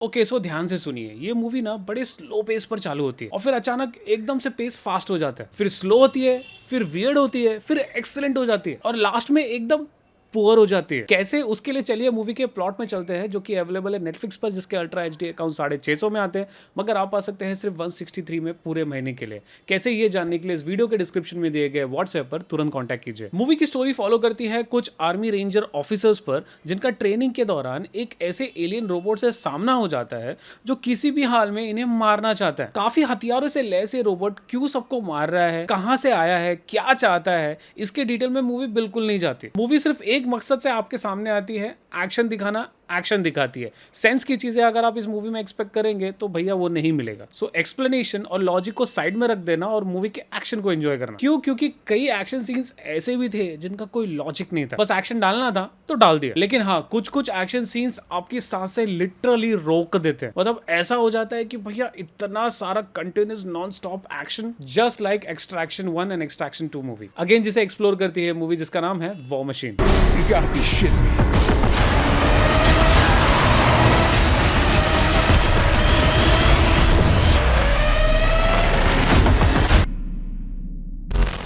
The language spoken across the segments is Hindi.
ओके सो ध्यान से सुनिए, ये मूवी ना बड़े स्लो पेस पर चालू होती है और फिर अचानक एकदम से पेस फास्ट हो जाता है, फिर स्लो होती है, फिर वियर्ड होती है, फिर एक्सीलेंट हो जाती है और लास्ट में एकदम पुअर हो जाती है। कैसे, उसके लिए चलिए मूवी के प्लॉट में चलते हैं, जो कि अवेलेबल है नेटफ्लिक्स पर, जिसके अल्ट्रा एचडी अकाउंट 650 में आते हैं, मगर आप आ सकते हैं सिर्फ 163 में पूरे महीने के लिए। कैसे, ये जानने के लिए इस वीडियो के डिस्क्रिप्शन में दिए गए व्हाट्सएप पर तुरंत कॉन्टैक्ट कीजिए। मूवी की स्टोरी फॉलो करती है कुछ आर्मी रेंजर ऑफिसर्स पर, जिनका ट्रेनिंग के दौरान एक ऐसे एलियन रोबोट से सामना हो जाता है जो किसी भी हाल में इन्हें मारना चाहता है। काफी हथियारों से लैस ये रोबोट क्यों सबको मार रहा है, कहां से आया है, क्या चाहता है, इसके डिटेल में मूवी बिल्कुल नहीं जाती। मूवी सिर्फ एक मकसद से आपके सामने आती है, एक्शन दिखाना, एक्शन दिखाती है। सेंस की चीजें अगर आप इस मूवी में एक्सपेक्ट करेंगे तो भैया वो नहीं मिलेगा। सो एक्सप्लेनेशन और लॉजिक को साइड में रख देना और मूवी के एक्शन को एंजॉय करना। क्यों? क्योंकि कई एक्शन सीन्स ऐसे भी थे जिनका कोई लॉजिक नहीं था, बस एक्शन डालना था तो डाल दिया। लेकिन हाँ, कुछ कुछ एक्शन सीन्स आपकी सांसें लिटरली रोक देते हैं। मतलब ऐसा हो जाता है कि भैया इतना सारा continuous non stop action, just like extraction 1 and extraction 2 movie again, जिसे एक्सप्लोर करती है मूवी जिसका नाम है war machine. You gotta be shitting me.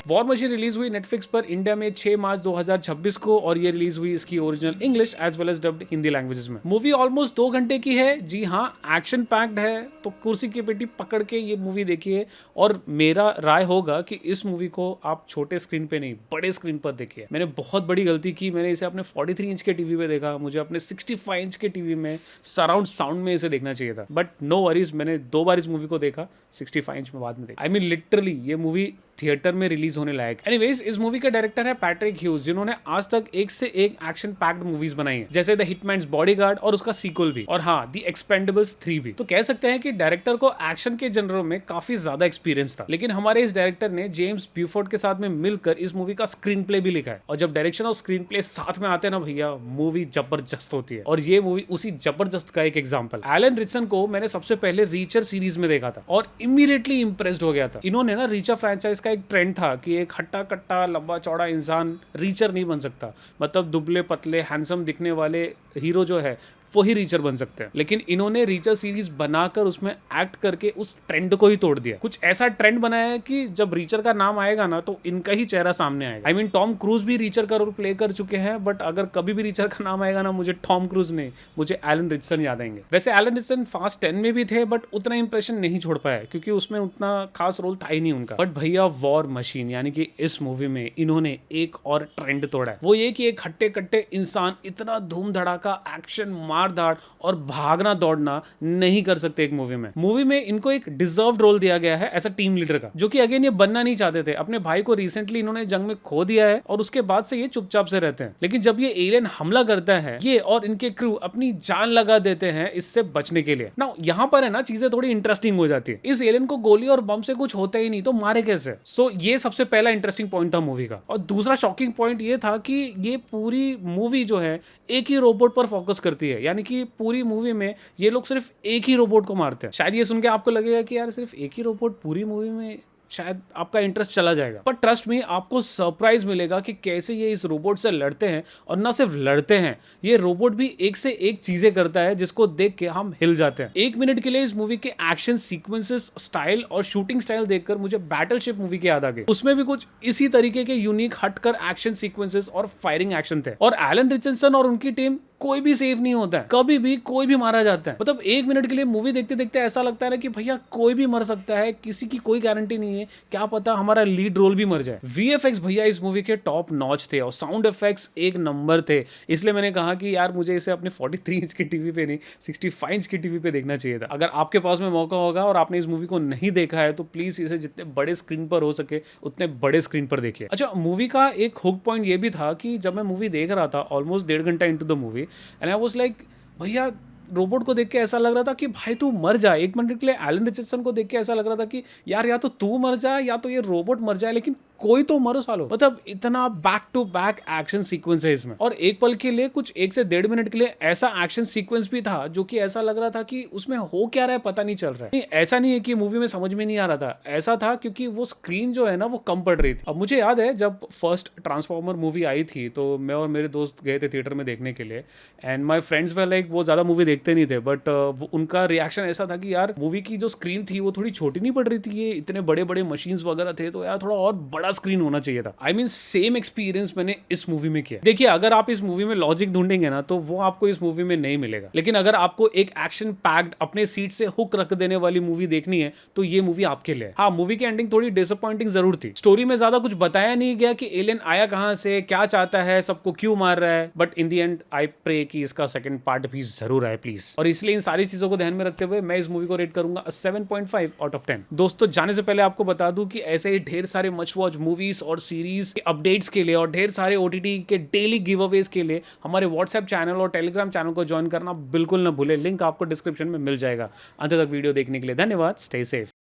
War machine release हुई नेटफ्लिक्स पर इंडिया में 6 मार्च 2026 को और ये रिलीज हुई इसकी original English as well as dubbed Hindi languages में। मूवी ऑलमोस्ट 2 घंटे की है। जी हाँ, एक्शन पैक्ड है, तो कुर्सी की पेटी पकड़ के ये मूवी देखिए। और मेरा राय होगा कि इस मूवी को आप छोटे स्क्रीन पे नहीं, बड़े स्क्रीन पर देखिए। मैंने बहुत बड़ी गलती की, मैंने इसे अपने 43 इंच के टीवी पे देखा, मुझे अपने 65 इंच के टीवी में सराउंड साउंड में इसे देखना चाहिए था। बट नो वरीज, मैंने 2 बार इस मूवी को देखा, 65 इंच में बाद में देखा। आई मीन लिटरली ये मूवी थिएटर में रिलीज होने लायक। एनीवेज, इस मूवी का डायरेक्टर है पैट्रिक ह्यूज, जिन्होंने आज तक एक से एक एक्शन पैक्ड मूवीज बनाई है, जैसे द हिटमैन्स बॉडीगार्ड और उसका सीक्वल भी, और हाँ, द एक्सपेंडेबल्स 3 भी। तो कह सकते हैं कि डायरेक्टर को एक्शन के जनरों में काफी ज्यादा एक्सपीरियंस था। लेकिन हमारे इस डायरेक्टर ने जेम्स ब्यूफोर्ड के साथ में मिलकर इस मूवी का स्क्रीन प्ले भी लिखा है, और जब डायरेक्शन और स्क्रीन प्ले साथ में आते हैं ना भैया, मूवी जबरदस्त होती है। और ये मूवी उसी जबरदस्त का एक एग्जाम्पल। एलन रिचसन को मैंने सबसे पहले रीचर सीरीज में देखा था और इमीडिएटली इंप्रेस्ड हो गया था। इन्होंने ना रीचर फ्रेंचाइज का एक ट्रेंड था कि एक हट्टा कट्टा लंबा चौड़ा इंसान रीचर नहीं बन सकता, मतलब दुबले पतले हैंडसम दिखने वाले हीरो जो है वही रीचर बन सकते हैं। लेकिन इन्होंने रीचर सीरीज बनाकर उसमें एक्ट करके उस ट्रेंड को ही तोड़ दिया। कुछ ऐसा ट्रेंड बनाया है कि जब रीचर का नाम आएगा ना तो इनका ही चेहरा सामने आएगा। आई मीन टॉम क्रूज भी रीचर का रोल प्ले कर चुके हैं, बट अगर कभी भी रीचर का नाम आएगा ना, मुझे टॉम क्रूज नहीं, मुझे एलन रिचसन याद आएंगे। वैसे एलन रिचसन फास्ट 10 में भी थे, बट उतना इंप्रेशन नहीं छोड़ पाया क्योंकि उसमें उतना खास रोल था ही नहीं उनका। बट भैया वॉर मशीन यानी कि इस मूवी में इन्होंने एक और ट्रेंड तोड़ा है, वो ये कि एक हट्टे कट्टे इंसान इतना धूम धड़ाका एक्शन, मार धाड़ और भागना दौड़ना नहीं कर सकते एक मूवी में। मूवी में इनको एक डिजर्व्ड रोल दिया गया है ऐसा टीम लीडर का, जो कि अगेन ये बनना नहीं चाहते थे। अपने भाई को रिसेंटली इन्होंने जंग में खो दिया है और उसके बाद से ये चुपचाप से रहते हैं। लेकिन जब ये एलियन हमला करता है, ये और इनके क्रू अपनी जान लगा देते हैं इससे बचने के लिए। ना यहाँ पर है ना चीजें थोड़ी इंटरेस्टिंग हो जाती है। इस एलियन को गोली और बम से कुछ होता ही नहीं, तो मारे कैसे? सो ये सबसे पहला इंटरेस्टिंग पॉइंट था मूवी का। और दूसरा शॉकिंग पॉइंट ये था कि ये पूरी मूवी जो है एक ही रोबोट पर फोकस करती है, यानी कि पूरी मूवी में ये लोग सिर्फ एक ही रोबोट को मारते हैं। शायद ये सुन के आपको लगेगा कि यार सिर्फ एक ही रोबोट पूरी मूवी में, शायद आपका इंटरेस्ट चला जाएगा। पर ट्रस्ट में आपको सरप्राइज मिलेगा कि कैसे ये इस रोबोट से लड़ते हैं। और ना सिर्फ लड़ते हैं, ये रोबोट भी एक से एक चीजें करता है जिसको देख के हम हिल जाते हैं। 1 मिनट के लिए इस मूवी के एक्शन सीक्वेंसेस, स्टाइल और शूटिंग स्टाइल देखकर मुझे बैटलशिप मूवी की याद आ गई। उसमें भी कुछ इसी तरीके के यूनिक हटकर एक्शन सीक्वेंसेस और फायरिंग एक्शन थे। और एलन रिचर्डसन और उनकी टीम, कोई भी सेफ नहीं होता है, कभी भी कोई भी मारा जाता है। मतलब 1 मिनट के लिए मूवी देखते देखते ऐसा लगता है कि भैया कोई भी मर सकता है, किसी की कोई गारंटी नहीं है, क्या पता हमारा लीड रोल भी मर जाए। वीएफएक्स भैया इस मूवी के टॉप नॉच थे और साउंड इफेक्ट्स एक नंबर थे। इसलिए मैंने कहा कि यार मुझे इसे अपने 43 इंच की टीवी पे नहीं, 65 इंच की टीवी पे देखना चाहिए था। अगर आपके पास में मौका होगा और आपने इस मूवी को नहीं देखा है तो प्लीज इसे जितने बड़े स्क्रीन पर हो सके उतने बड़े स्क्रीन पर देखिए। अच्छा, मूवी का एक हुक पॉइंट ये भी था कि जब मैं मूवी देख रहा था ऑलमोस्ट 1.5 घंटा into the movie, and I was like भैया रोबोट को देख के ऐसा लग रहा था कि भाई तू मर जा। 1 मिनट के लिए एलन रिचर्डसन को देख के ऐसा लग रहा था कि यार या तो तू मर जा या तो ये रोबोट मर जाए, लेकिन कोई तो मरो सालो। मतलब इतना back to back action sequence है इसमें, और एक पल के लिए कुछ 1 से 1.5 मिनट के लिए ऐसा एक्शन सीक्वेंस भी था जो कि ऐसा लग रहा था कि उसमें हो क्या रहा है पता नहीं चल रहा है। नहीं, ऐसा नहीं है कि मूवी में समझ में नहीं आ रहा था, ऐसा था क्योंकि वो स्क्रीन जो है ना वो कम पड़ रही थी। अब मुझे याद है जब फर्स्ट ट्रांसफॉर्मर मूवी आई थी तो मैं और मेरे दोस्त गए थे थिएटर में देखने के लिए, and my friends way like वो ज्यादा मूवी देखते नहीं थे, बट उनका रिएक्शन ऐसा था कि यार मूवी की जो स्क्रीन थी वो थोड़ी छोटी नहीं पड़ रही थी, ये इतने बड़े बड़े मशीन्स वगैरह थे, तो यार थोड़ा और बड़ा स्क्रीन होना चाहिए था। आई मीन सेम एक्सपीरियंस मैंने इस मूवी में किया। देखिए, अगर आप इस मूवी में लॉजिक ढूंढेंगे ना तो वो आपको इस मूवी में नहीं मिलेगा, लेकिन अगर आपको एक एक्शन पैक्ड अपने सीट से हुक रख देने वाली मूवी देखनी है तो ये मूवी आपके लिए है। हाँ, मूवी की एंडिंग थोड़ी डिसअपॉइंटिंग जरूर थी, स्टोरी में ज्यादा कुछ बताया नहीं गया कि एलियन आया कहां से, क्या चाहता है, सबको क्यों मार रहा है, but in the end I pray कि इसका सेकंड पार्ट भी जरूर आए प्लीज। और इसलिए इन सारी चीजों को ध्यान में रखते हुए मैं इस मूवी को रेट करूंगा 7.5 आउट ऑफ 10। दोस्तों, जाने से पहले आपको बता दूं कि ऐसे ही ढेर सारे मच वॉच मूवीज और सीरीज के अपडेट्स के लिए और ढेर सारे OTT के डेली गिव अवेज के लिए हमारे व्हाट्सएप चैनल और टेलीग्राम चैनल को ज्वाइन करना बिल्कुल ना भूले, लिंक आपको डिस्क्रिप्शन में मिल जाएगा। अंत तक वीडियो देखने के लिए धन्यवाद। Stay safe.